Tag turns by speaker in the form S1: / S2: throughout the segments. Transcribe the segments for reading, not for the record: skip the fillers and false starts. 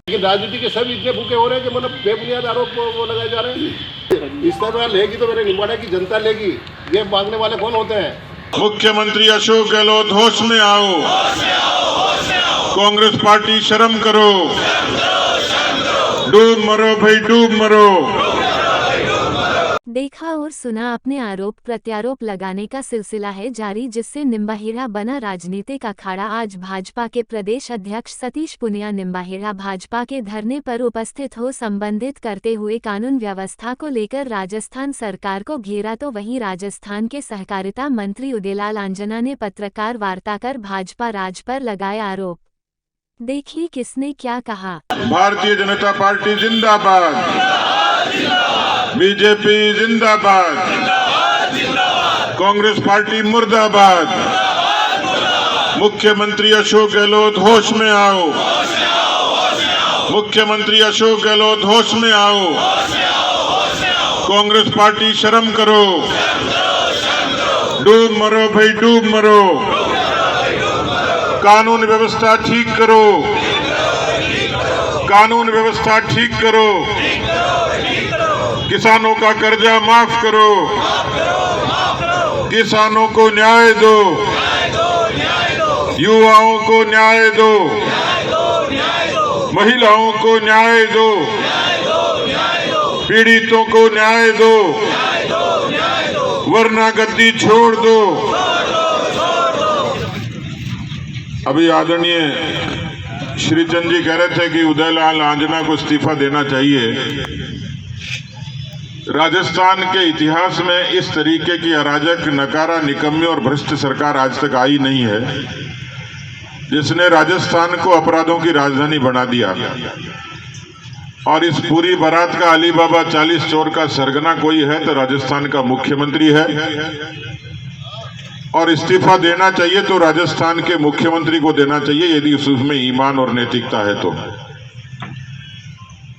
S1: लेकिन राजनीति के सब इतने भूखे हो रहे हैं कि मतलब बेबुनियाद आरोप वो लगाए जा रहे हैं। इस तरह लेगी तो मेरे निम्बाड़ा की जनता लेगी, ये मांगने वाले कौन होते हैं?
S2: मुख्यमंत्री अशोक गहलोत, होश में आओ। कांग्रेस पार्टी शर्म करो। डूब मरो भाई, डूब मरो।
S3: देखा और सुना, अपने आरोप प्रत्यारोप लगाने का सिलसिला है जारी, जिससे निम्बाहेड़ा बना राजनीतिक अखाड़ा। आज भाजपा के प्रदेश अध्यक्ष सतीश पुनिया निम्बाहेड़ा भाजपा के धरने पर उपस्थित हो संबोधित करते हुए कानून व्यवस्था को लेकर राजस्थान सरकार को घेरा, तो वहीं राजस्थान के सहकारिता मंत्री उदयलाल आंजना ने पत्रकार वार्ता कर भाजपा राज पर लगाए आरोप। देखिए किसने क्या कहा।
S2: भारतीय जनता पार्टी जिंदाबाद, बीजेपी जिंदाबाद, कांग्रेस पार्टी मुर्दाबाद। मुख्यमंत्री अशोक गहलोत, होश में आओ। मुख्यमंत्री अशोक गहलोत, होश में आओ। कांग्रेस पार्टी शर्म करो। डूब मरो भाई, डूब मरो। कानून व्यवस्था ठीक करो। कानून व्यवस्था ठीक करो। किसानों का कर्जा माफ करो। किसानों को न्याय दो। युवाओं को न्याय दो। महिलाओं को न्याय दो। पीड़ितों को न्याय दो, वरना गद्दी छोड़ दो। अभी आदरणीय श्रीचंद जी कह रहे थे कि उदयलाल आंजना को इस्तीफा देना चाहिए। राजस्थान के इतिहास में इस तरीके की अराजक, नकारा, निकम्मी और भ्रष्ट सरकार आज तक आई नहीं है, जिसने राजस्थान को अपराधों की राजधानी बना दिया। और इस पूरी बारात का अली बाबा 40 चोर का सरगना कोई है तो राजस्थान का मुख्यमंत्री है। और इस्तीफा देना चाहिए तो राजस्थान के मुख्यमंत्री को देना चाहिए, यदि उसमें ईमान और नैतिकता है तो।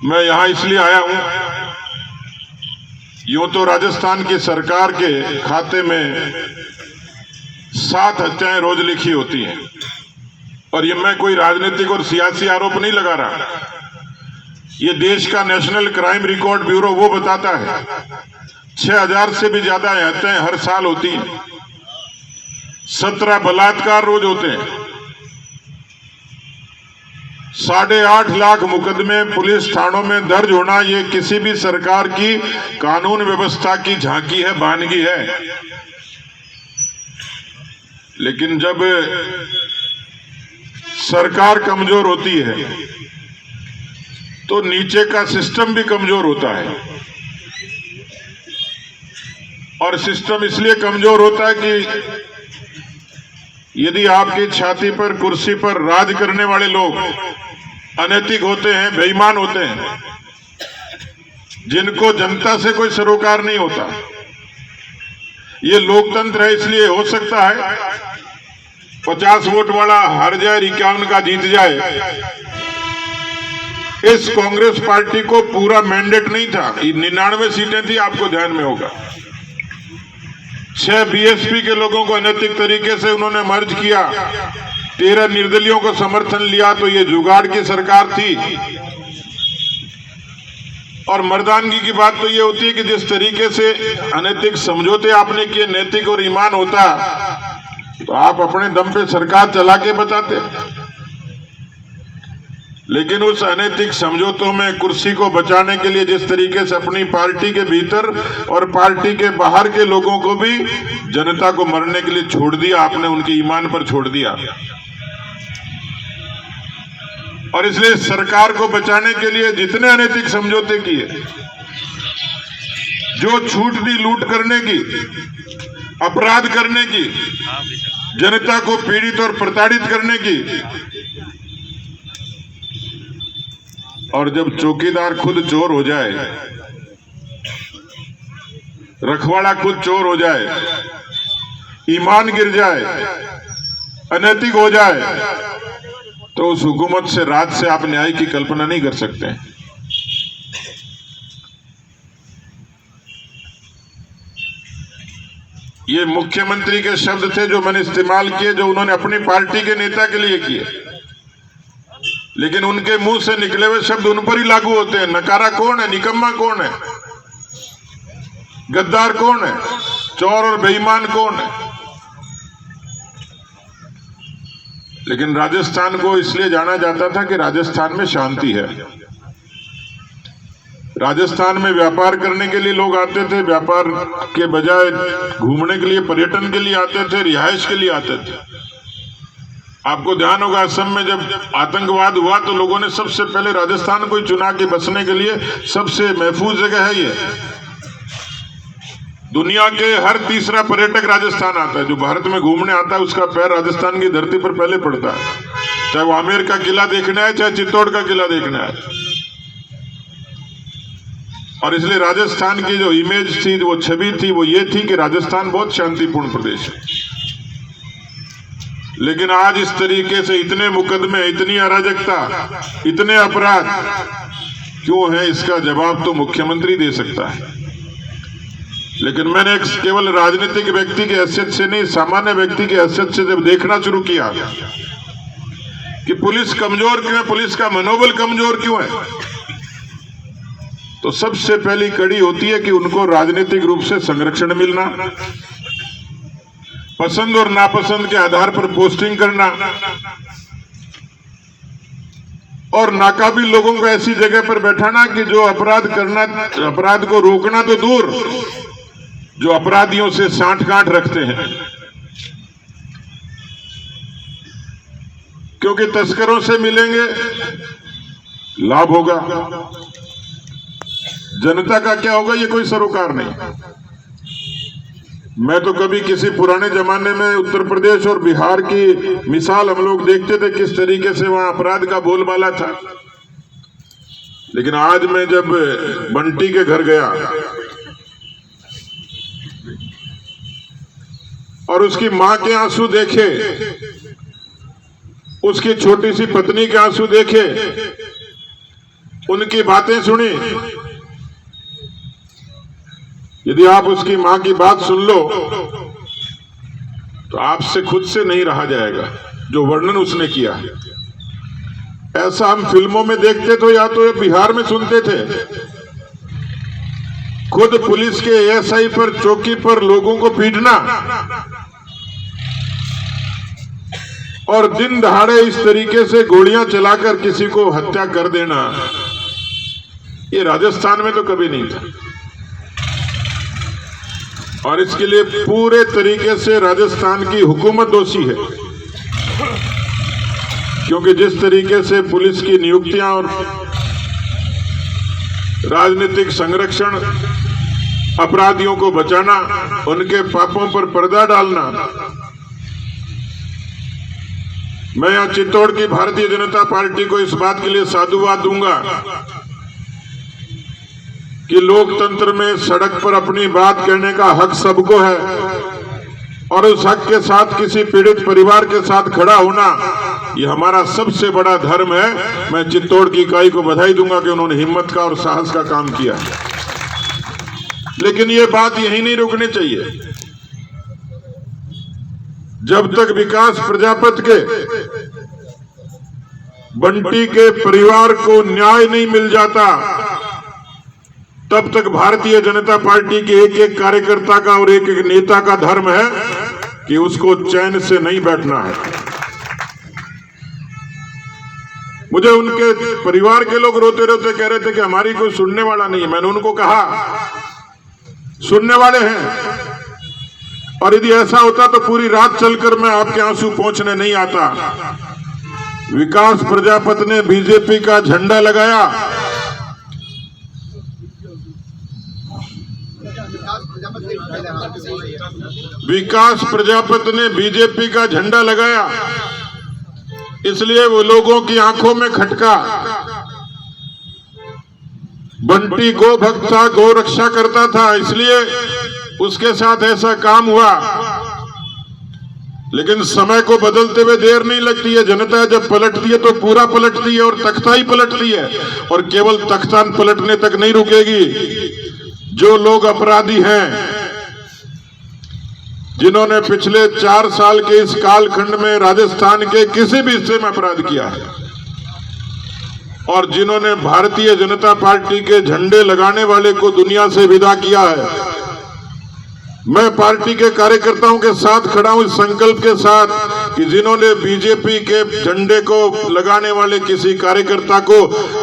S2: मैं यहां इसलिए आया हूं, यूं तो राजस्थान की सरकार के खाते में 7 हत्याएं रोज लिखी होती हैं, और ये मैं कोई राजनीतिक और सियासी आरोप नहीं लगा रहा। ये देश का नेशनल क्राइम रिकॉर्ड ब्यूरो वो बताता है 6000 से भी ज्यादा हत्याएं हर साल होती हैं। 17 बलात्कार रोज होते हैं। 8.5 लाख मुकदमे पुलिस थानों में दर्ज होना, ये किसी भी सरकार की कानून व्यवस्था की झांकी है, बानगी है। लेकिन जब सरकार कमजोर होती है तो नीचे का सिस्टम भी कमजोर होता है। और सिस्टम इसलिए कमजोर होता है कि यदि आपकी छाती पर, कुर्सी पर राज करने वाले लोग अनैतिक होते हैं, बेईमान होते हैं, जिनको जनता से कोई सरोकार नहीं होता, ये लोकतंत्र है, इसलिए हो सकता है 50 वोट वाला हार जाए, 51 का जीत जाए। इस कांग्रेस पार्टी को पूरा मैंडेट नहीं था, 99 सीटें थी, आपको ध्यान में होगा। 6 बीएसपी के लोगों को अनैतिक तरीके से उन्होंने मर्ज किया, 13 निर्दलियों को समर्थन लिया, तो ये जुगाड़ की सरकार थी। और मर्दानगी की बात तो ये होती है कि जिस तरीके से अनैतिक समझौते आपने किए, नैतिक और ईमान होता तो आप अपने दम पे सरकार चला के बताते। लेकिन उस अनैतिक समझौतों में कुर्सी को बचाने के लिए जिस तरीके से अपनी पार्टी के भीतर और पार्टी के बाहर के लोगों को भी जनता को मरने के लिए छोड़ दिया, आपने उनके ईमान पर छोड़ दिया। और इसलिए सरकार को बचाने के लिए जितने अनैतिक समझौते किए, जो छूट दी लूट करने की, अपराध करने की, जनता को पीड़ित और प्रताड़ित करने की, और जब चौकीदार खुद चोर हो जाए, रखवाड़ा खुद चोर हो जाए, ईमान गिर जाए, अनैतिक हो जाए, तो उस हुकूमत से, राज से आप न्याय की कल्पना नहीं कर सकते। ये मुख्यमंत्री के शब्द थे जो मैंने इस्तेमाल किए, जो उन्होंने अपनी पार्टी के नेता के लिए किए। लेकिन उनके मुंह से निकले हुए शब्द उन पर ही लागू होते हैं। नकारा कौन है, निकम्मा कौन है, गद्दार कौन है, चोर और बेईमान कौन है। लेकिन राजस्थान को इसलिए जाना जाता था कि राजस्थान में शांति है। राजस्थान में व्यापार करने के लिए लोग आते थे, व्यापार के बजाय घूमने के लिए, पर्यटन के लिए आते थे, रिहाइश के लिए आते थे। आपको ध्यान होगा असम में जब आतंकवाद हुआ तो लोगों ने सबसे पहले राजस्थान को ही चुना कि बसने के लिए सबसे महफूज जगह है ये। दुनिया के हर तीसरा पर्यटक राजस्थान आता है। जो भारत में घूमने आता है उसका पैर राजस्थान की धरती पर पहले पड़ता है, चाहे वो आमेर का किला देखने आए, चाहे चित्तौड़ का किला देखने आए। और इसलिए राजस्थान की जो इमेज थी, वो छवि थी, वो ये थी कि राजस्थान बहुत शांतिपूर्ण प्रदेश है। लेकिन आज इस तरीके से इतने मुकदमे, इतनी अराजकता, इतने अपराध क्यों है, इसका जवाब तो मुख्यमंत्री दे सकता है। लेकिन मैंने केवल राजनीतिक व्यक्ति की हैसियत से नहीं, सामान्य व्यक्ति की हैसियत से जब देखना शुरू किया कि पुलिस कमजोर क्यों है, पुलिस का मनोबल कमजोर क्यों है, तो सबसे पहली कड़ी होती है कि उनको राजनीतिक रूप से संरक्षण मिलना, पसंद और नापसंद के आधार पर पोस्टिंग करना, और नाकाबिल लोगों को ऐसी जगह पर बैठाना कि जो अपराध को रोकना तो दूर, जो अपराधियों से सांठ-गांठ रखते हैं। क्योंकि तस्करों से मिलेंगे, लाभ होगा, जनता का क्या होगा ये कोई सरोकार नहीं। मैं तो कभी किसी पुराने जमाने में उत्तर प्रदेश और बिहार की मिसाल हम लोग देखते थे किस तरीके से वहां अपराध का बोलबाला था। लेकिन आज मैं जब बंटी के घर गया और उसकी मां के आंसू देखे, उसकी छोटी सी पत्नी के आंसू देखे, उनकी बातें सुनी, यदि आप उसकी मां की बात सुन लो तो आपसे खुद से नहीं रहा जाएगा जो वर्णन उसने किया है। ऐसा हम फिल्मों में देखते तो या तो बिहार में सुनते थे, खुद पुलिस के एएसआई पर चौकी पर लोगों को पीटना और दिन दहाड़े इस तरीके से गोलियां चलाकर किसी को हत्या कर देना, ये राजस्थान में तो कभी नहीं था। और इसके लिए पूरे तरीके से राजस्थान की हुकूमत दोषी है, क्योंकि जिस तरीके से पुलिस की नियुक्तियां और राजनीतिक संरक्षण, अपराधियों को बचाना, उनके पापों पर पर्दा डालना। मैं यहां चित्तौड़ की भारतीय जनता पार्टी को इस बात के लिए साधुवाद दूंगा कि लोकतंत्र में सड़क पर अपनी बात कहने का हक सबको है और उस हक के साथ किसी पीड़ित परिवार के साथ खड़ा होना, ये हमारा सबसे बड़ा धर्म है। मैं चित्तौड़ की इकाई को बधाई दूंगा कि उन्होंने हिम्मत का और साहस का काम किया। लेकिन ये बात यहीं नहीं रुकनी चाहिए। जब तक विकास प्रजापति के, बंटी के परिवार को न्याय नहीं मिल जाता, तब तक भारतीय जनता पार्टी के एक एक कार्यकर्ता का और एक एक नेता का धर्म है कि उसको चैन से नहीं बैठना है। मुझे उनके परिवार के लोग रोते रोते कह रहे थे कि हमारी कोई सुनने वाला नहीं है। मैंने उनको कहा, सुनने वाले हैं, और यदि ऐसा होता तो पूरी रात चलकर मैं आपके आंसू पहुंचने नहीं आता। विकास प्रजापति ने बीजेपी का झंडा लगाया, विकास प्रजापति ने बीजेपी का झंडा लगाया, इसलिए वो लोगों की आंखों में खटका। बंटी गो भक्त था, गौ रक्षा करता था, इसलिए उसके साथ ऐसा काम हुआ। लेकिन समय को बदलते हुए देर नहीं लगती है। जनता जब पलटती है तो पूरा पलटती है और तख्ता ही पलटती है, और केवल तख्ता पलटने तक नहीं रुकेगी। जो लोग अपराधी हैं, जिन्होंने पिछले 4 साल के इस कालखंड में राजस्थान के किसी भी हिस्से में अपराध किया है, और जिन्होंने भारतीय जनता पार्टी के झंडे लगाने वाले को दुनिया से विदा किया है। मैं पार्टी के कार्यकर्ताओं के साथ खड़ा हूं इस संकल्प के साथ कि जिन्होंने बीजेपी के झंडे को लगाने वाले किसी कार्यकर्ता को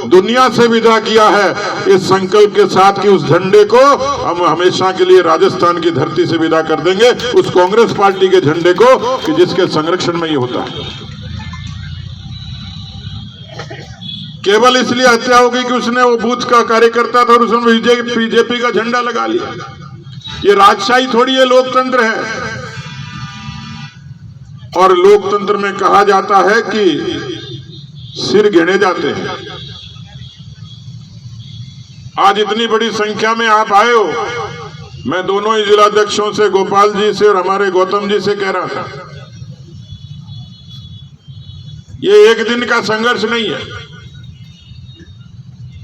S2: दुनिया से विदा किया है, इस संकल्प के साथ कि उस झंडे को हम हमेशा के लिए राजस्थान की धरती से विदा कर देंगे, उस कांग्रेस पार्टी के झंडे को कि जिसके संरक्षण में ये होता है। केवल इसलिए हत्या हो गई कि उसने वो बूथ का कार्यकर्ता था और उसने बीजेपी का झंडा लगा लिया। ये राजशाही थोड़ी है, लोकतंत्र है। और लोकतंत्र में कहा जाता है कि सिर गिने जाते हैं। आज इतनी बड़ी संख्या में आप आए हो। मैं दोनों ही जिलाध्यक्षों से, गोपाल जी से और हमारे गौतम जी से कह रहा था, ये एक दिन का संघर्ष नहीं है,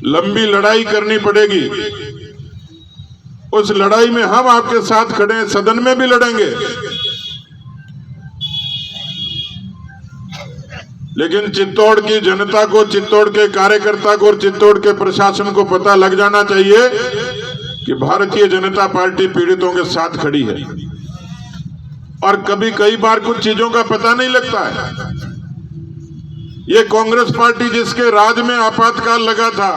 S2: लंबी लड़ाई करनी पड़ेगी। उस लड़ाई में हम आपके साथ खड़े हैं, सदन में भी लड़ेंगे, लेकिन चित्तौड़ की जनता को, चित्तौड़ के कार्यकर्ता को और चित्तौड़ के प्रशासन को पता लग जाना चाहिए कि भारतीय जनता पार्टी पीड़ितों के साथ खड़ी है। और कई बार कुछ चीजों का पता नहीं लगता है। ये कांग्रेस पार्टी जिसके राज में आपातकाल लगा था,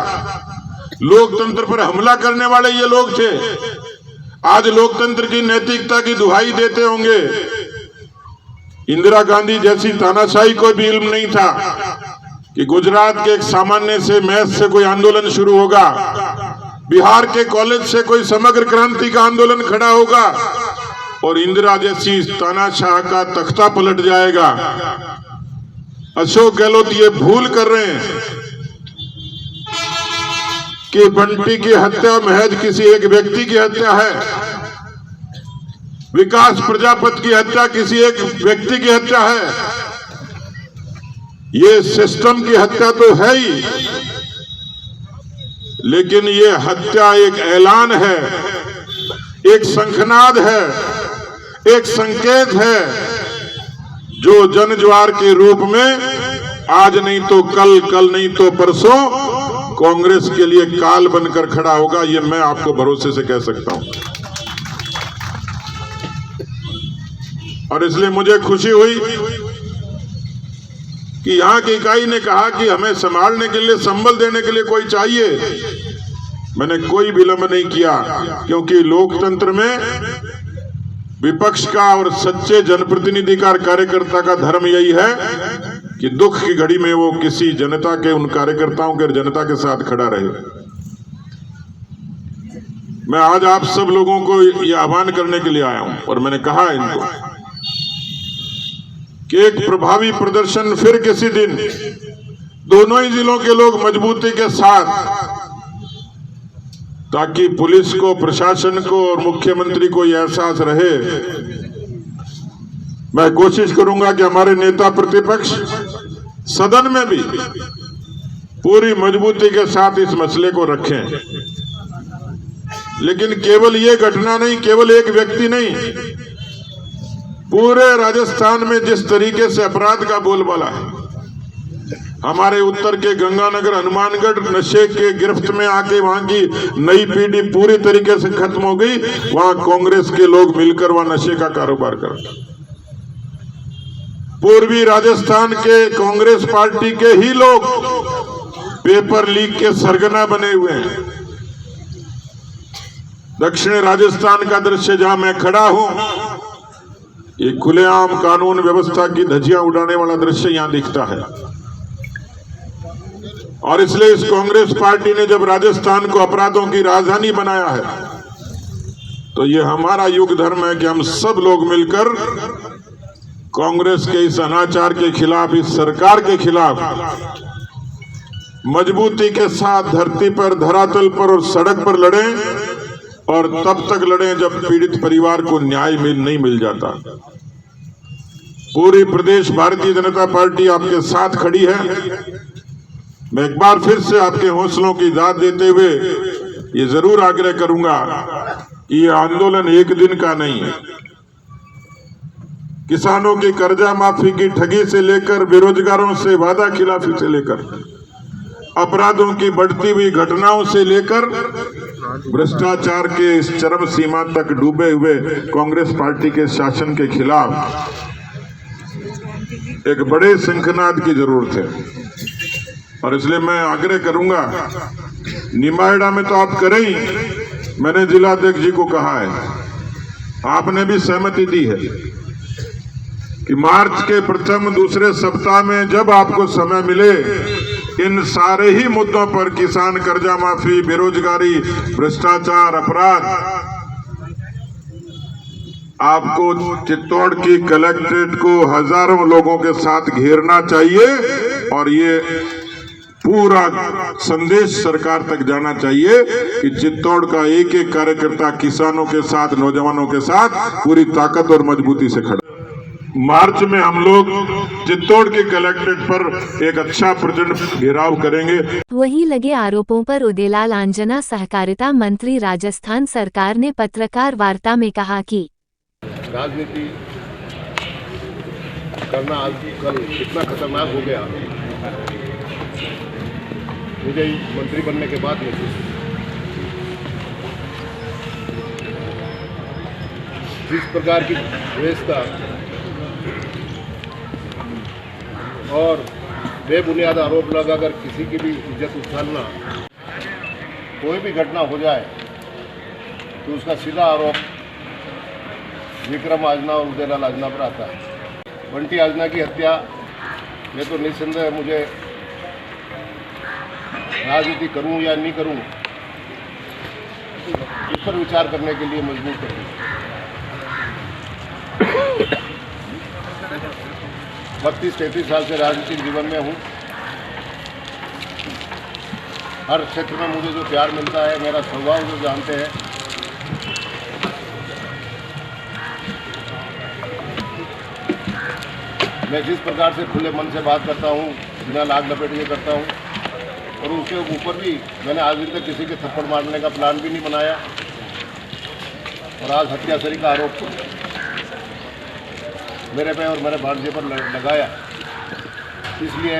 S2: लोकतंत्र पर हमला करने वाले ये लोग थे, आज लोकतंत्र की नैतिकता की दुहाई देते होंगे। इंदिरा गांधी जैसी तानाशाही को भी इल्म नहीं था कि गुजरात के एक सामान्य से मैच से कोई आंदोलन शुरू होगा, बिहार के कॉलेज से कोई समग्र क्रांति का आंदोलन खड़ा होगा और इंदिरा जैसी तानाशाह का तख्ता पलट जाएगा। अशोक गहलोत ये भूल कर रहे हैं कि बंटी की हत्या महज किसी एक व्यक्ति की हत्या है, विकास प्रजापति की हत्या किसी एक व्यक्ति की हत्या है, ये सिस्टम की हत्या तो है ही, लेकिन ये हत्या एक ऐलान है, एक शंखनाद है, एक संकेत है जो जनज्वार के रूप में आज नहीं तो कल, कल नहीं तो परसों कांग्रेस के लिए काल बनकर खड़ा होगा। ये मैं आपको भरोसे से कह सकता हूं। और इसलिए मुझे खुशी हुई कि यहां की इकाई ने कहा कि हमें संभालने के लिए, संबल देने के लिए कोई चाहिए। मैंने कोई विलंब नहीं किया, क्योंकि लोकतंत्र में विपक्ष का और सच्चे जनप्रतिनिधि का, कार्यकर्ता का धर्म यही है कि दुख की घड़ी में वो किसी जनता के, उन कार्यकर्ताओं के, जनता के साथ खड़ा रहे। मैं आज आप सब लोगों को ये आह्वान करने के लिए आया हूं और मैंने कहा इनको कि एक प्रभावी प्रदर्शन फिर किसी दिन दोनों ही जिलों के लोग मजबूती के साथ, ताकि पुलिस को, प्रशासन को और मुख्यमंत्री को यह एहसास रहे। मैं कोशिश करूंगा कि हमारे नेता प्रतिपक्ष सदन में भी पूरी मजबूती के साथ इस मसले को रखें। लेकिन केवल ये घटना नहीं, केवल एक व्यक्ति नहीं, पूरे राजस्थान में जिस तरीके से अपराध का बोलबाला है, हमारे उत्तर के गंगानगर, हनुमानगढ़ नशे के गिरफ्त में आके वहां की नई पीढ़ी पूरी तरीके से खत्म हो गई। वहां कांग्रेस के लोग मिलकर वहां नशे का कारोबार करते। पूर्वी राजस्थान के कांग्रेस पार्टी के ही लोग पेपर लीक के सरगना बने हुए हैं। दक्षिण राजस्थान का दृश्य जहां मैं खड़ा हूं, ये खुलेआम कानून व्यवस्था की धज्जियां उड़ाने वाला दृश्य यहां दिखता है। और इसलिए इस कांग्रेस पार्टी ने जब राजस्थान को अपराधों की राजधानी बनाया है, तो ये हमारा युग धर्म है कि हम सब लोग मिलकर कांग्रेस के इस अनाचार के खिलाफ, इस सरकार के खिलाफ मजबूती के साथ धरती पर, धरातल पर और सड़क पर लड़ें, और तब तक लड़ें जब पीड़ित परिवार को न्याय नहीं मिल जाता। पूरी प्रदेश भारतीय जनता पार्टी आपके साथ खड़ी है। मैं एक बार फिर से आपके हौसलों की दाद देते हुए ये जरूर आग्रह करूंगा कि ये आंदोलन एक दिन का नहीं है। किसानों की कर्जा माफी की ठगी से लेकर, बेरोजगारों से वादा खिलाफी से लेकर, अपराधों की बढ़ती हुई घटनाओं से लेकर भ्रष्टाचार के इस चरम सीमा तक डूबे हुए कांग्रेस पार्टी के शासन के खिलाफ एक बड़े सिंहनाद की जरूरत है। और इसलिए मैं आग्रह करूंगा, निम्बाहेड़ा में तो आप करें ही, मैंने जिलाध्यक्ष जी को कहा है, आपने भी सहमति दी है कि मार्च के प्रथम दूसरे सप्ताह में जब आपको समय मिले, इन सारे ही मुद्दों पर, किसान कर्जा माफी, बेरोजगारी, भ्रष्टाचार, अपराध, आपको चित्तौड़ की कलेक्ट्रेट को हजारों लोगों के साथ घेरना चाहिए और ये पूरा संदेश सरकार तक जाना चाहिए कि चित्तौड़ का एक एक कार्यकर्ता किसानों के साथ, नौजवानों के साथ पूरी ताकत और मजबूती से खड़ा। मार्च में हम लोग चित्तौड़ के कलेक्ट्रेट पर एक अच्छा प्रचंड घेराव करेंगे।
S3: वहीं लगे आरोपों पर उदयलाल आंजना सहकारिता मंत्री राजस्थान सरकार ने पत्रकार वार्ता में कहा कि
S1: राजनीति करना आजकल कितना खतरनाक हो गया, मुझे मंत्री बनने के बाद महसूस जिस प्रकार की व्यवस्था और बेबुनियाद आरोप लगाकर किसी की भी इज्जत उछालना, कोई भी घटना हो जाए तो उसका सीधा आरोप विक्रम आजना और उदयलाल आजना पर आता है। बंटी आजना की हत्या में तो निस्संदेह मुझे राजनीति करूं या नहीं करूं, इस पर विचार करने के लिए मजबूर कर दिया। 32-33 साल से राजनीतिक जीवन में हूँ। हर क्षेत्र में मुझे जो प्यार मिलता है, मेरा स्वभाव जो जानते हैं, मैं जिस प्रकार से खुले मन से बात करता हूँ, बिना लाग लपेट के करता हूँ, और उसके ऊपर भी मैंने आज दिन तक किसी के थप्पड़ मारने का प्लान भी नहीं बनाया, और आज हत्यासरी का आरोप मेरे पे और मेरे भांजे पर लगाया, इसलिए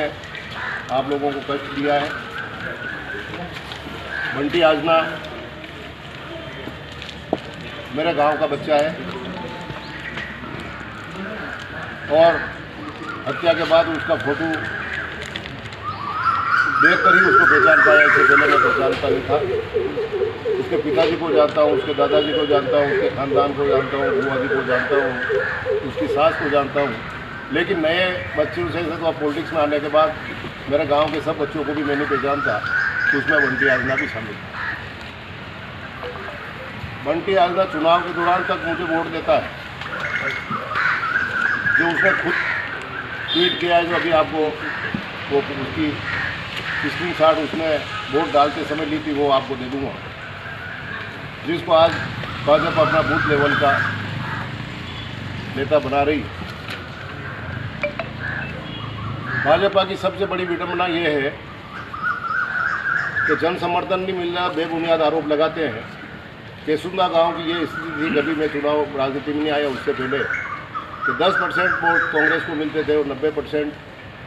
S1: आप लोगों को कष्ट दिया है। बंटी आजना मेरे गांव का बच्चा है और हत्या के बाद उसका फोटो देखकर ही उसको पहचान पाया। इससे पहले मैं पहचानता नहीं था। उसके पिताजी को जानता हूँ, उसके दादाजी को जानता हूँ, उसके खानदान को जानता हूँ, बुआ जी को जानता हूँ, उसकी सास को जानता हूँ, लेकिन नए बच्चों से तो पॉलिटिक्स में आने के बाद मेरे गांव के सब बच्चों को भी मैंने पहचानता, तो उसमें बंटी आजना भी शामिल था। बंटी आजना चुनाव के दौरान तक मुझे वोट देता है, जो उसने खुद ट्वीट किया है, जो अभी आपको वो उसकी स्क्रीनशॉट उसने वोट डालते समय ली थी, वो आपको दे दूँगा, जिसको आज भाजपा अपना बूथ लेवल का नेता बना रही। भाजपा की सबसे बड़ी विडंबना ये है कि जन समर्थन नहीं मिल रहा, बेबुनियाद आरोप लगाते हैं। केसुंदा गांव की ये स्थिति थी, कभी मैं चुनाव राजनीति में नहीं आया उससे पहले, कि 10% वोट कांग्रेस को मिलते थे और 90%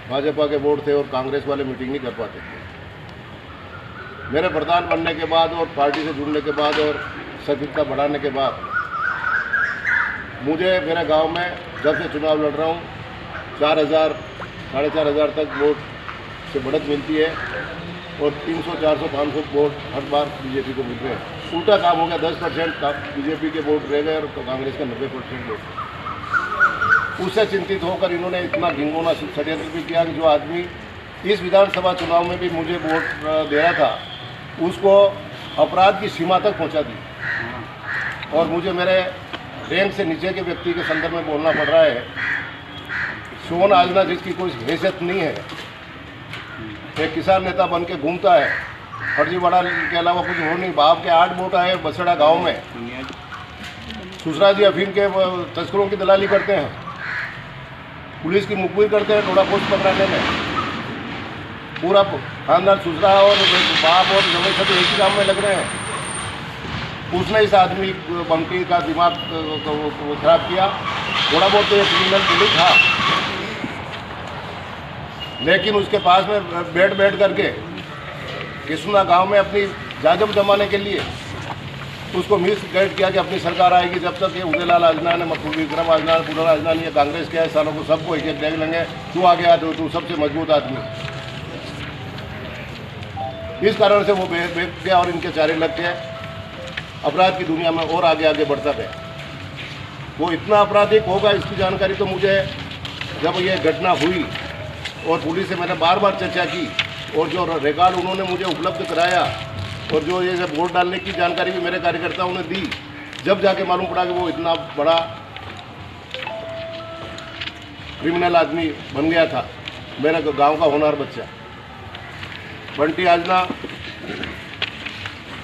S1: भाजपा के वोट थे, और कांग्रेस वाले मीटिंग नहीं कर पाते थे। मेरे प्रधान बनने के बाद और पार्टी से जुड़ने के बाद और सक्रियता बढ़ाने के बाद मुझे मेरे गांव में जब से चुनाव लड़ रहा हूँ 4,000 साढ़े 4,000 तक वोट से बढ़त मिलती है, और 300, 400, 500 वोट हर बार बीजेपी को मिल रहे हैं। उल्टा काम हो गया, 10% बीजेपी के वोट रह गए और कांग्रेस का 90% वोट। उससे चिंतित होकर इन्होंने इतना ढिंगोना षड्यंत्र भी किया कि जो आदमी इस विधानसभा चुनाव में भी मुझे वोट दे रहा था, उसको अपराध की सीमा तक पहुंचा दी, और मुझे मेरे रैंक से नीचे के व्यक्ति के संदर्भ में बोलना पड़ रहा है। सोन आजना जिसकी कोई हैसियत नहीं है, एक किसान नेता बन के घूमता है, फर्जीवाड़ा के अलावा कुछ हो नहीं। बाप के 8 वोट आए बसड़ा गांव में, सुसरा जी अफीम के तस्करों की दलाली करते हैं, पुलिस की मुखबिर करते हैं थोड़ा पोस्ट पकड़ाने में। पूरा खानदान सुसरा और बाप और नवेश एक ही काम में लग रहे हैं। उसने इस आदमी बंटी का दिमाग खराब किया। थोड़ा बहुत तो ये क्रिमिनल पुलिस था, लेकिन उसके पास में बैठ करके किसुना गांव में अपनी जाजम जमाने के लिए उसको मिस गाइड किया कि अपनी सरकार आएगी जब तक ये उदयलाल आजना ने विक्रम आजना पुनर आजना ये कांग्रेस के सालों को सबको एक एक देख लेंगे, तू आ गया तो तू सबसे मजबूत आदमी। इस कारण से वो बेग गया और इनके चारे लग गए, अपराध की दुनिया में और आगे आगे बढ़ता गया। वो इतना आपराधिक होगा इसकी जानकारी तो मुझे जब ये घटना हुई और पुलिस से मैंने बार बार चर्चा की और जो रिकॉर्ड उन्होंने मुझे उपलब्ध कराया और जो ये वोट डालने की जानकारी भी मेरे कार्यकर्ताओं ने दी, जब जाके मालूम पड़ा कि वो इतना बड़ा क्रिमिनल आदमी बन गया था, मेरा गांव का होनहार बच्चा। बंटी आजना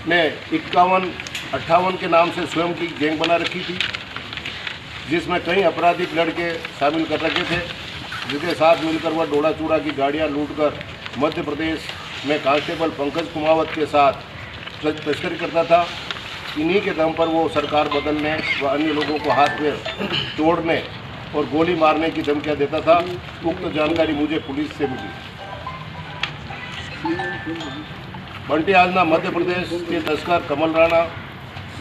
S1: ने 51-58 के नाम से स्वयं की गैंग बना रखी थी, जिसमें कई आपराधिक लड़के शामिल कर रखे थे, जिसके साथ मिलकर वह डोड़ा चूड़ा की गाड़ियां लूटकर मध्य प्रदेश में कांस्टेबल पंकज कुमावत के साथ तस्करी करता था। इन्हीं के दम पर वो सरकार बदलने व अन्य लोगों को हाथ पैर तोड़ने और गोली मारने की धमकियां देता था। उक्त जानकारी मुझे पुलिस से मिली। बंटी आजना मध्य प्रदेश के तस्कर कमल राणा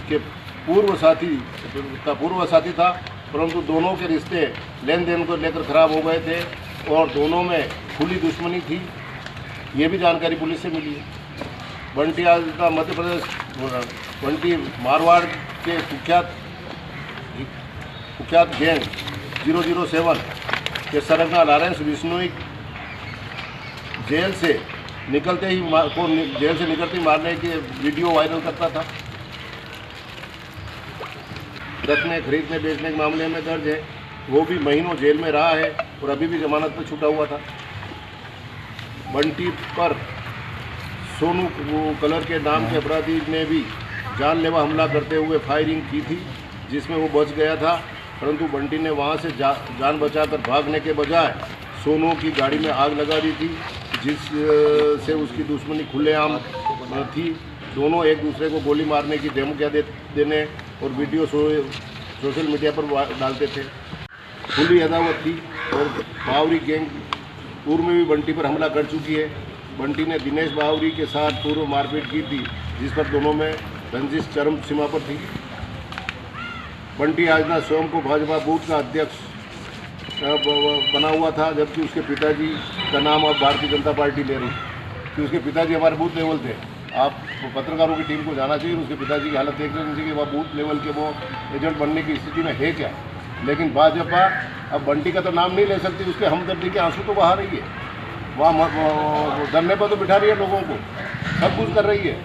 S1: के पूर्व साथी था, परंतु दोनों के रिश्ते लेन देन को लेकर खराब हो गए थे और दोनों में खुली दुश्मनी थी, ये भी जानकारी पुलिस से मिली है। बंटी आजना मध्य प्रदेश बंटी मारवाड़ के कुख्यात गैंग 007 के सरगना लॉरेंस बिश्नोई जेल से निकलते ही मारने के वीडियो वायरल करता था। रखने खरीदने बेचने के मामले में दर्ज है, वो भी महीनों जेल में रहा है और अभी भी जमानत पर छूटा हुआ था। बंटी पर सोनू कलर के नाम के अपराधी ने भी जानलेवा हमला करते हुए फायरिंग की थी, जिसमें वो बच गया था, परंतु बंटी ने वहां से जान बचाकर भागने के बजाय सोनू की गाड़ी में आग लगा दी थी, जिससे उसकी दुश्मनी खुलेआम थी। दोनों एक दूसरे को गोली मारने की धमकियां देने और वीडियो सोशल मीडिया पर डालते थे। खुली अदावत थी और बावरी गैंग पूर्व में भी बंटी पर हमला कर चुकी है। बंटी ने दिनेश बावरी के साथ पूर्व मारपीट की थी, जिस पर दोनों में रंजिश चरम सीमा पर थी। बंटी आजना स्वयं को भाजपा बूथ का अध्यक्ष बना हुआ था, जबकि उसके पिताजी का नाम अब भारतीय जनता पार्टी ले रही, कि उसके पिताजी हमारे बूथ लेवल थे। आप पत्रकारों की टीम को जाना चाहिए, उसके पिताजी की हालत देख लेनी चाहिए कि वह बूथ लेवल के वो एजेंट बनने की स्थिति में है क्या। लेकिन भाजपा अब बंटी का तो नाम नहीं ले सकती, उसके हमदर्दी के आंसू तो बहा रही है। वहाँ धरने पर तो बिठा रही है लोगों को, सब कुछ कर रही है,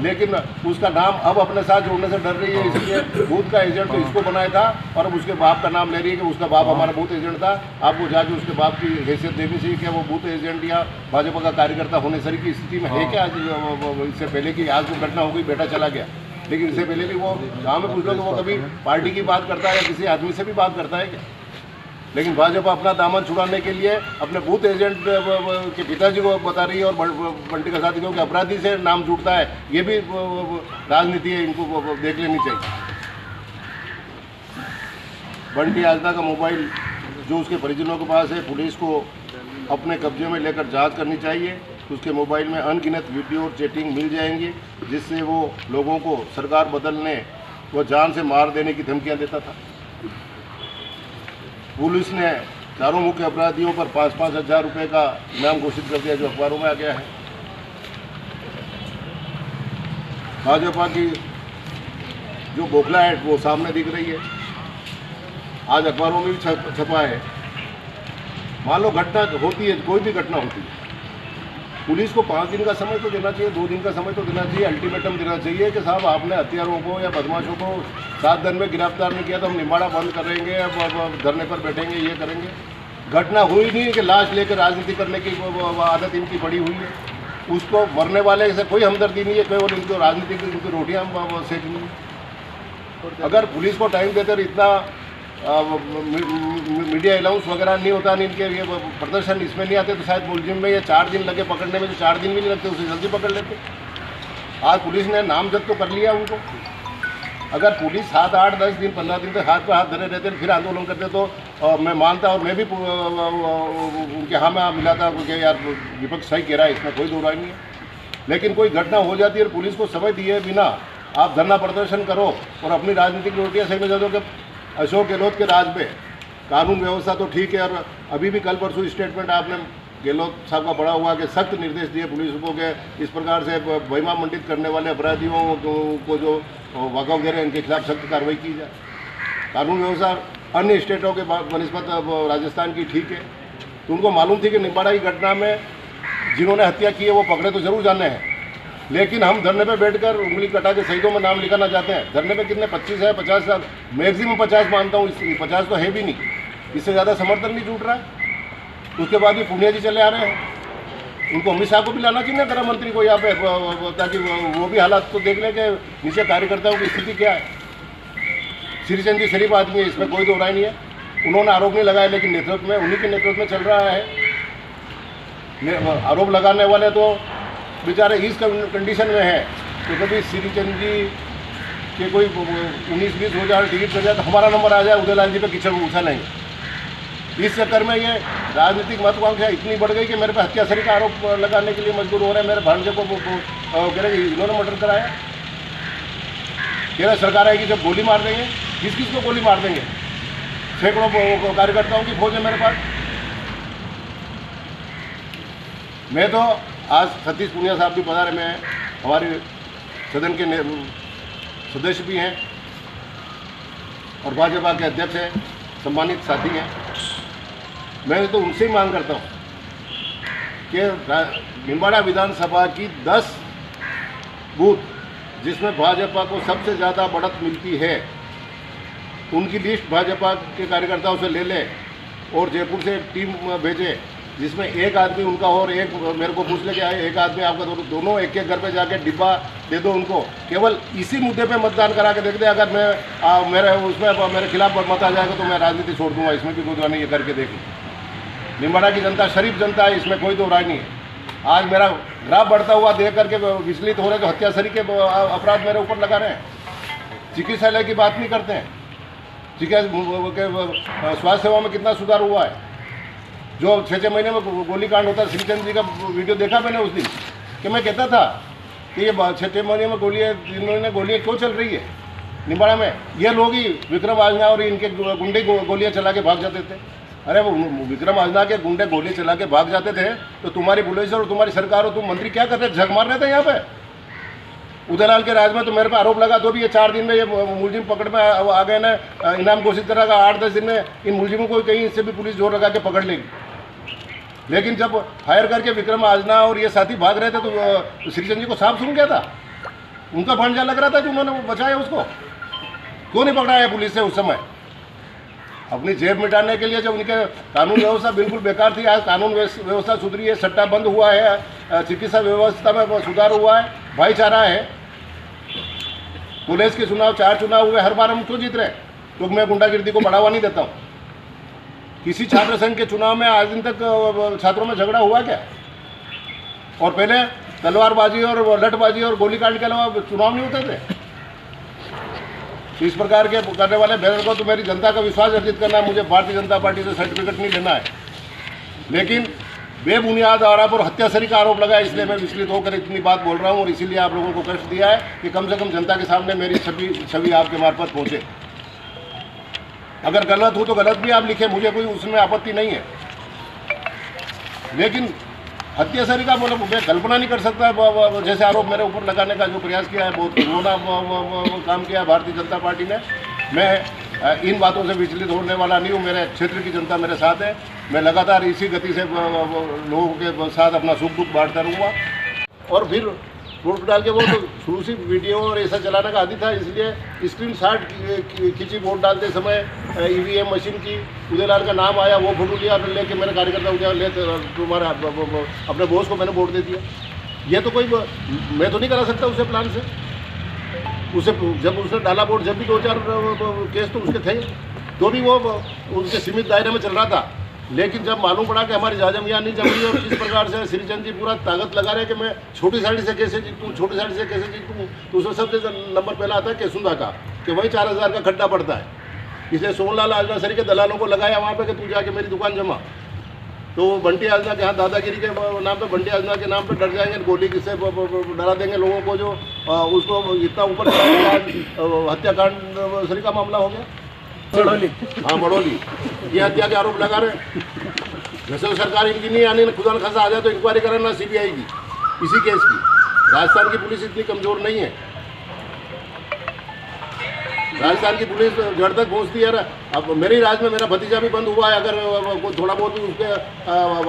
S1: लेकिन उसका नाम अब अपने साथ जोड़ने से डर रही है। इसलिए बूथ का एजेंट तो इसको बनाया था और अब उसके बाप का नाम ले रही है कि उसका बाप हमारा बूथ एजेंट था। आपको जाके उसके बाप की हैसियत देनी चाहिए कि वो बूथ एजेंट या भाजपा का कार्यकर्ता होने सर की स्थिति में है क्या। इससे पहले कि आज वो घटना हो गई, बेटा चला गया, लेकिन इससे पहले भी वो गाँव में पूछ लो कि वो कभी पार्टी की बात करता है या किसी आदमी से भी बात करता है क्या। लेकिन भाजपा अपना दामन छुड़ाने के लिए अपने बूथ एजेंट के पिताजी को बता रही है और बंटी का साथी क्योंकि अपराधी से नाम जुड़ता है, ये भी राजनीति है, इनको देख लेनी चाहिए। बंटी आजना का मोबाइल जो उसके परिजनों के पास है, पुलिस को अपने कब्जे में लेकर जांच करनी चाहिए। उसके मोबाइल में अनगिनत वीडियो और चैटिंग मिल जाएंगी, जिससे वो लोगों को सरकार बदलने व जान से मार देने की धमकियाँ देता था। पुलिस ने चारों मुख्य अपराधियों पर 5-5 हज़ार रुपये का इनाम घोषित कर दिया, जो अखबारों में आ गया है। भाजपा की जो बौखला है वो सामने दिख रही है, आज अखबारों में भी छपा है। मान लो घटना होती है, कोई भी घटना होती है, पुलिस को 5 दिन का समय तो देना चाहिए, 2 दिन का समय तो देना चाहिए, अल्टीमेटम देना चाहिए कि साहब आपने हथियारों को या बदमाशों को 7 दिन में गिरफ्तार नहीं किया तो हम निमाड़ा बंद करेंगे, अब धरने पर बैठेंगे, ये करेंगे। घटना हुई नहीं कि लाश लेकर राजनीति करने की आदत इनकी बड़ी हुई है। उसको मरने वाले से कोई हमदर्दी नहीं है, कोई और इनको राजनीति की इनकी रोटियाँ सेकनी है। अगर पुलिस को टाइम देकर इतना मीडिया अलाउंस वगैरह नहीं होता, नहीं इनके ये प्रदर्शन इसमें नहीं आते, तो शायद मुलजिम में ये 4 दिन लगे पकड़ने में, तो 4 दिन भी नहीं लगते, उसे जल्दी पकड़ लेते। आज पुलिस ने नामजद तो कर लिया उनको। अगर पुलिस 7, 8, 10 दिन, 15 दिन तक हाथ पर हाथ धरे रहते फिर आंदोलन करते तो मैं मानता और मैं भी उनके हाँ में मिला था, क्योंकि यार विपक्ष सही कह रहा है, इसमें कोई दो राय नहीं है। लेकिन कोई घटना हो जाती है और पुलिस को समय दिए बिना आप धरना प्रदर्शन करो और अपनी राजनीतिक रोटियां सेकने दे दो कि अशोक गहलोत के राज में कानून व्यवस्था तो ठीक है। और अभी भी कल परसों स्टेटमेंट आपने गहलोत साहब का बड़ा हुआ कि सख्त निर्देश दिए पुलिस को कि इस प्रकार से महिमा मंडित करने वाले अपराधियों को जो वाकआउट दे रहे हैं इनके खिलाफ सख्त कार्रवाई की जाए। कानून व्यवस्था अन्य स्टेटों के बनस्पत राजस्थान की ठीक है, तो उनको मालूम थी कि निम्बाड़ा की घटना में जिन्होंने हत्या की है वो पकड़े तो जरूर जाने हैं, लेकिन हम धरने पे बैठकर उंगली कटा के शहीदों में नाम लिखाना चाहते हैं। धरने पे कितने 25 है, 50 साल, मैक्सिमम 50 मानता हूँ, 50 तो है भी नहीं, इससे ज़्यादा समर्थन नहीं जुट रहा है। उसके बाद भी पुनिया जी चले आ रहे हैं, उनको अमित शाह को भी लाना चाहिए गृह मंत्री को यहाँ पे, ताकि वो भी हालात तो देख लें कि नीचे कार्यकर्ताओं की स्थिति क्या है। श्रीचंद जी शरीफ आदमी है, इसमें कोई दो राय नहीं है, उन्होंने आरोप नहीं लगाया, लेकिन नेतृत्व में उन्हीं के नेतृत्व में चल रहा है। आरोप लगाने वाले तो बेचारे इस कंडीशन में है कि कभी श्रीचंद जी के कोई 19-20 हो जाए टिकट कर जाए तो हमारा नंबर आ जाए, उदयलाल जी पे कीचड़ उछा नहीं। इस चक्कर में ये राजनीतिक महत्वाकांक्षा इतनी बढ़ गई कि मेरे पे हत्यासरी का आरोप लगाने के लिए मजबूर हो रहे हैं। मेरे भांजे को कह रहे इन्होंने मर्डर कराया, कह रहे सरकार आएगी जब गोली मार देंगे। किस किस को गोली मार देंगे? सैकड़ों कार्यकर्ताओं की फौज है मेरे पास। मैं तो आज सतीश पुनिया साहब भी पधारे में हमारे सदन के सदस्य भी हैं और भाजपा के अध्यक्ष हैं, सम्मानित साथी हैं। मैं तो उनसे ही मांग करता हूँ कि निम्बाड़ा विधानसभा की 10 बूथ जिसमें भाजपा को सबसे ज़्यादा बढ़त मिलती है, उनकी लिस्ट भाजपा के कार्यकर्ताओं से ले लें और जयपुर से टीम भेजें जिसमें एक आदमी उनका और एक मेरे को पूछ ले कि एक आदमी आपका, दोनों एक एक घर पे जाके डिब्बा दे दो उनको। केवल इसी मुद्दे पे मतदान करा के देख दे, अगर मैं मेरे उसमें मेरे खिलाफ मत आ जाएगा तो मैं राजनीति छोड़ दूंगा, इसमें भी कोई नहीं, ये करके देख लो। निम्बाड़ा की जनता शरीफ जनता है, इसमें कोई दो राय नहीं है। आज मेरा ग्राफ बढ़ता हुआ देख करके विचलित हो रहे, जो हत्यासरी के अपराध मेरे ऊपर लगा रहे हैं। चिकित्सालय की बात नहीं करते हैं, स्वास्थ्य सेवा में कितना सुधार हुआ है। जो 6-6 महीने में गोली कांड होता है, श्रीचंद जी का वीडियो देखा मैंने उस दिन, कि मैं कहता था कि ये 6-6 महीने में गोलियाँ क्यों चल रही है निम्बाड़ा में। ये लोग ही विक्रम आजना और इनके गुंडे गोलियाँ चला के भाग जाते थे। अरे वो विक्रम आजना के गुंडे गोली चला के भाग जाते थे तो तुम्हारी पुलिस और तुम्हारी सरकार और तुम मंत्री क्या करते, झक मार रहे थे यहाँ पे। उदयलाल के राज में तो मेरे पे आरोप लगा, तो भी ये 4 दिन में ये मुलजिम पकड़ में आ गए ना, इनाम घोषित करा, 8-10 दिन में इन मुलजिमों को कहीं से भी पुलिस जोर लगा के पकड़ लेगी। लेकिन जब फायर करके विक्रम आजना और ये साथी भाग रहे थे तो श्रीचंद जी को सांप सूंघ गया था, उनका भांजा लग रहा था कि उन्होंने बचाया उसको। क्यों नहीं पकड़ाया पुलिस से उस समय? अपनी जेब मिटाने के लिए। जब उनके कानून व्यवस्था बिल्कुल बेकार थी, आज कानून व्यवस्था सुधरी है, सट्टा बंद हुआ है, चिकित्सा व्यवस्था में सुधार हुआ है, भाईचारा है। पुलिस के चुनाव 4 चुनाव हुए, हर बार हम क्यों जीत रहे हैं? क्योंकि मैं गुंडागिर्दी को बढ़ावा नहीं देता हूँ। किसी छात्र संघ के चुनाव में आज दिन तक छात्रों में झगड़ा हुआ क्या? और पहले तलवारबाजी और लठबाजी और गोलीकांड के अलावा चुनाव नहीं होते थे। इस प्रकार के करने वाले बैनर को तो मेरी जनता का विश्वास अर्जित करना है, मुझे भारतीय जनता पार्टी से सर्टिफिकेट नहीं लेना है। लेकिन बेबुनियाद आरोप और हत्यासरी का आरोप लगा, इसलिए मैं विचलित होकर इतनी बात बोल रहा हूँ और इसीलिए आप लोगों को कष्ट दिया है कि कम से कम जनता के सामने मेरी छवि आपके मार्फत पहुँचे। अगर गलत हो तो गलत भी आप लिखें, मुझे कोई उसमें आपत्ति नहीं है। लेकिन हत्यासरी का मतलब मैं कल्पना नहीं कर सकता, जैसे आरोप मेरे ऊपर लगाने का जो प्रयास किया है, बहुत घिनौना काम किया है भारतीय जनता पार्टी ने। मैं इन बातों से विचलित होने वाला नहीं हूँ। मेरे क्षेत्र की जनता मेरे साथ है, मैं लगातार इसी गति से लोगों के साथ अपना सुख दुख बांटता रहूँगा। और फिर वोट डाल के वो तो शुरू से वीडियो और ऐसा चलाने का आदि था, इसलिए स्क्रीनशॉट खींची वोट डालते समय ईवीएम मशीन की, उदयलाल का नाम आया, वो फोटो लिया, फिर लेके मैंने कार्यकर्ता उठा ले तुम्हारा अपने बॉस को मैंने वोट दे दिया। ये तो कोई मैं तो नहीं करा सकता उसे प्लान से। उसे जब उसने डाला वोट, जब भी 2-4 केस तो उसके थे, तो भी वो उनके सीमित दायरे में चल रहा था। लेकिन जब मालूम पड़ा कि हमारी जाजम यहाँ नहीं जम रही और किस प्रकार से श्रीचंद जी पूरा ताकत लगा रहे कि मैं छोटी साइड से कैसे जीतूँ, छोटी साइड से कैसे जीतूँ, तो उसमें सबसे नंबर पहला आता है केसुंदा का, कि वही 4000 का खड्डा पड़ता है। इसलिए सोनलाल आजनासरी के दलालों को लगाया वहाँ पे कि तू जाके मेरी दुकान जमा। तो वो बंटी आजना के यहाँ दादागिरी के नाम पे, बंटी आजना के नाम पे डर जाएंगे, गोली किससे डरा देंगे लोगों को, जो उसको इतना ऊपर हत्याकांड सरी का मामला हो गया बड़ोली। हाँ बड़ोली, ये हत्या के आरोप लगा रहे। वैसे सरकार इनकी नहीं आनी, खुदा न खासा आ जाए तो इंक्वायरी करें ना CBI की इसी केस की। राजस्थान की पुलिस इतनी कमज़ोर नहीं है। राजस्थान की पुलिस जड़ तक पहुँचती है। अब मेरी राज में मेरा भतीजा भी बंद हुआ है, अगर थोड़ा बहुत भी उसके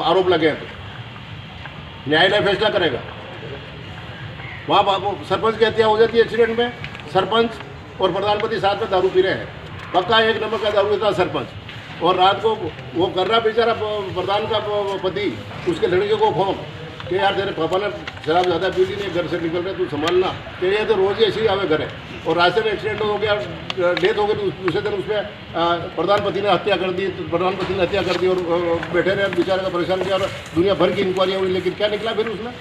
S1: आरोप लगे हैं तो न्यायालय फैसला करेगा। वहाँ सरपंच की हत्या हो जाती है एक्सीडेंट में, सरपंच और प्रधानपति साथ में दारू पी रहे हैं, पक्का 1 नंबर का दारू पीता सरपंच, और रात को वो कर रहा बेचारा प्रधान का पति उसके लड़के को फोन कि यार तेरे पापा ने शराब ज़्यादा पी ली, नहीं घर से निकल रहे, तू संभालना, कि ये तो रोज़ ही ऐसे ही आवे घर है। और रास्ते में एक्सीडेंट हो गया, डेथ हो गई, तो दूसरे दिन उसमें प्रधानपति ने हत्या कर दी, प्रधानपति ने हत्या कर दी और बैठे रहे, बेचारे का परेशान किया और दुनिया भर की इंक्वायरी हुई, लेकिन क्या निकला फिर उसमें?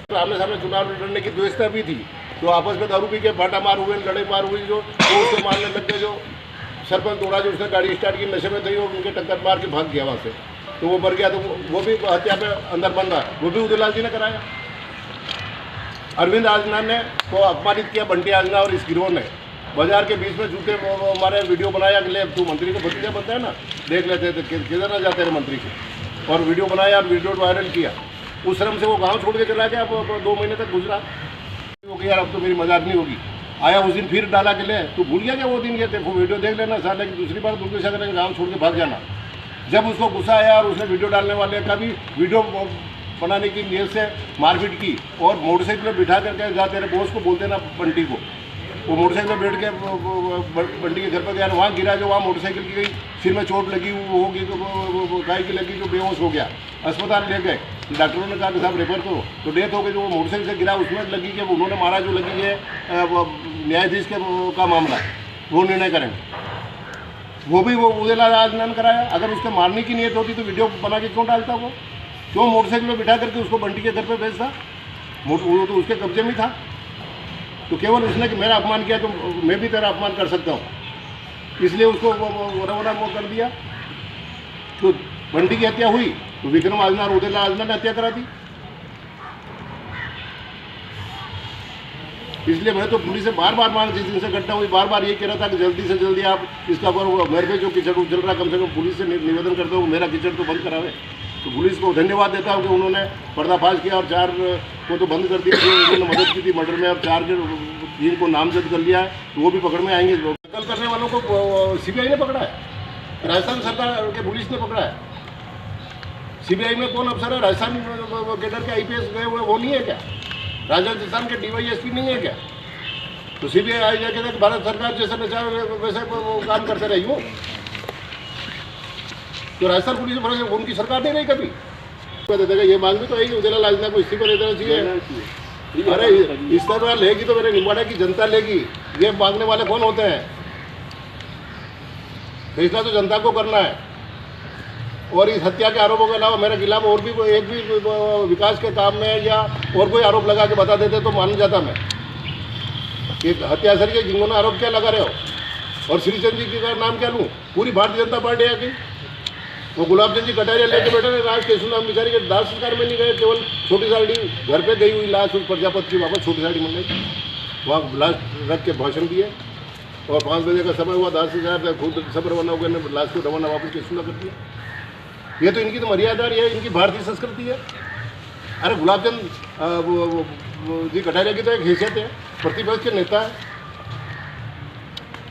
S1: तो आमने सामने चुनाव लड़ने की व्यवस्था भी थी, तो आपस में दारू पी के बाटा मार हुए, लड़ाई मार हुई, जो उसको मारने लग गए, जो सरपंच तोड़ा, जो उसने गाड़ी स्टार्ट की नशे में थी और उनके टक्कर मार के भाग गया वहाँ से, तो वो मर गया। तो वो भी हत्या पे अंदर बंद रहा, वो भी उदयलाल जी ने कराया। अरविंद आजना ने को अपमानित किया बंटी आजना और इस गिरोह ने, बाजार के बीच में जूते हमारे वीडियो बनाया कि ले तू मंत्री को भतीजा बनता है ना, देख लेते थे किधर ना जाते रहे मंत्री को, और वीडियो बनाया और वीडियो वायरल किया। उस श्रम से वो गाँव छोड़ के चला गया। अब 2 महीने तक गुजरा, वो कि यार अब तो मेरी मजाक नहीं होगी। आया उस दिन फिर डाला के ले, तू भूल गया क्या वो दिन? ये देखो वीडियो देख लेना साल, लेकिन दूसरी बार दूसरे शहर गाँव छोड़ के भाग जाना। जब उसको गुस्सा आया और उसने वीडियो डालने वाले का भी वीडियो बनाने की नीयत से मारपीट की और मोटरसाइकिल में बिठा करके जा तेरे बॉस को बोलते ना बंटी को, वो मोटरसाइकिल में बैठ के बंटी के घर पर गया, वहाँ गिरा, जो वहाँ मोटरसाइकिल की गई, सिर में चोट लगी, वो होगी तो गाय की लगी, जो बेहोश हो गया, अस्पताल ले गए, डॉक्टरों ने कहा कि साहब रेफर करो, तो डेथ हो गई। जो मोटरसाइकिल से गिरा उसमें लगी कि उन्होंने मारा, जो लगी है न्यायाधीश के का मामला है, वो निर्णय करेंगे। वो भी वो उदयलाल आजना ने कराया। अगर उसके मारने की नीयत होती तो वीडियो बना के क्यों डालता? वो क्यों मोटरसाइकिल में बिठा करके उसको बंटी के घर पे भेजता? वो तो उसके कब्जे में था। तो केवल उसने कि मेरा अपमान किया तो मैं भी तेरा अपमान कर सकता हूँ, इसलिए उसको वो कर दिया। तो बंटी की हत्या हुई तो विक्रम आजना और उदयलाल आजना ने हत्या करा दी। इसलिए मैं तो पुलिस से बार बार मांग, जिस दिन से घटना हुई बार बार ये कह रहा था कि जल्दी से जल्दी आप इसका पर मेरे पे जो कीचड़ उछल रहा, कम से कम पुलिस से निवेदन करता हूँ मेरा कीचड़ तो बंद करावे। तो पुलिस को धन्यवाद देता हूँ कि उन्होंने पर्दाफाश किया और 4 को तो बंद कर दिया, जो उन्होंने मदद की थी मर्डर में। अब 4 के 3 को नामजद कर लिया है, तो वो भी पकड़ में आएंगे। कल करने वालों को CBI ने पकड़ा है, राजस्थान सरकार के पुलिस ने पकड़ा है। CBI में कौन अफसर है? राजस्थान कैडर के IPS गए हुए वो नहीं है क्या? राजस्थान के DYSP नहीं है क्या? तो CBI आई जाके कि भारत सरकार जैसे न चाहे वैसे काम करते रही हो। तो राजस्थान पुलिस में उनकी सरकार नहीं रही कभी। देगा ये मांग भी तो है कि उदयलाल आजना को इस्तीफा दे देना चाहिए। अरे इस्तीफा लेगी तो मेरे निम्बाड़ा की जनता लेगी, ये मांगने वाले कौन होते हैं? फैसला तो जनता को करना है। और इस हत्या के आरोपों के अलावा मेरे खिलाफ और भी कोई एक भी विकास के काम में या और कोई आरोप लगा के बता देते तो मान जाता मैं। एक हत्या सर के जिंगोना आरोप क्या लगा रहे हो? और श्रीचंद जी का नाम क्या लूँ? पूरी भारतीय जनता पार्टी है कि वो गुलाब चंद जी कटारिया लेके बैठे थे। आज केशु नाम बेचारी के दाह संस्कार में नहीं गए, केवल छोटी साड़ी घर पे गई हुई लाश उस प्रजापति की वापस छोटी साड़ी मिल गई, वहाँ लाश रख के भाषण दिए और 5 बजे का समय हुआ, दाह संस्कार खुद सब रवाना हो गए, लाश को रवाना वापस केशु कर दिया। ये तो इनकी तो मर्यादा है, इनकी भारतीय संस्कृति है। अरे गुलाब चंद जी कटारिया की तो एक हैसियत है, प्रतिपक्ष के नेता है,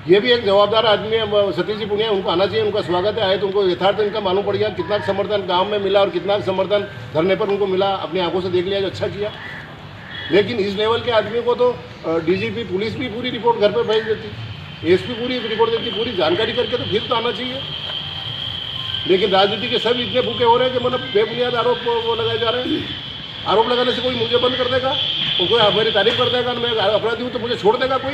S1: ये भी एक जवाबदार आदमी है। सतीश जी पुनिया, उनको आना चाहिए, उनका स्वागत है। आए तो उनको यथार्थ इनका मालूम पड़ गया कितना समर्थन गांव में मिला और कितना समर्थन धरने पर उनको मिला, अपनी आंखों से देख लिया, जो अच्छा किया। लेकिन इस लेवल के आदमी को तो DGP पुलिस भी पूरी रिपोर्ट घर पर भेज देती, SP पूरी रिपोर्ट देती, पूरी जानकारी करके तो फिर तो आना चाहिए। लेकिन राजनीति के सब इतने भूखे हो रहे हैं कि मतलब बेबुनियाद आरोप लगाए जा रहे हैं। आरोप लगाने से कोई मुझे बंद कर देगा, कोई मेरी तारीफ कर देगा, मैं अपराधी हूँ तो मुझे छोड़ देगा कोई?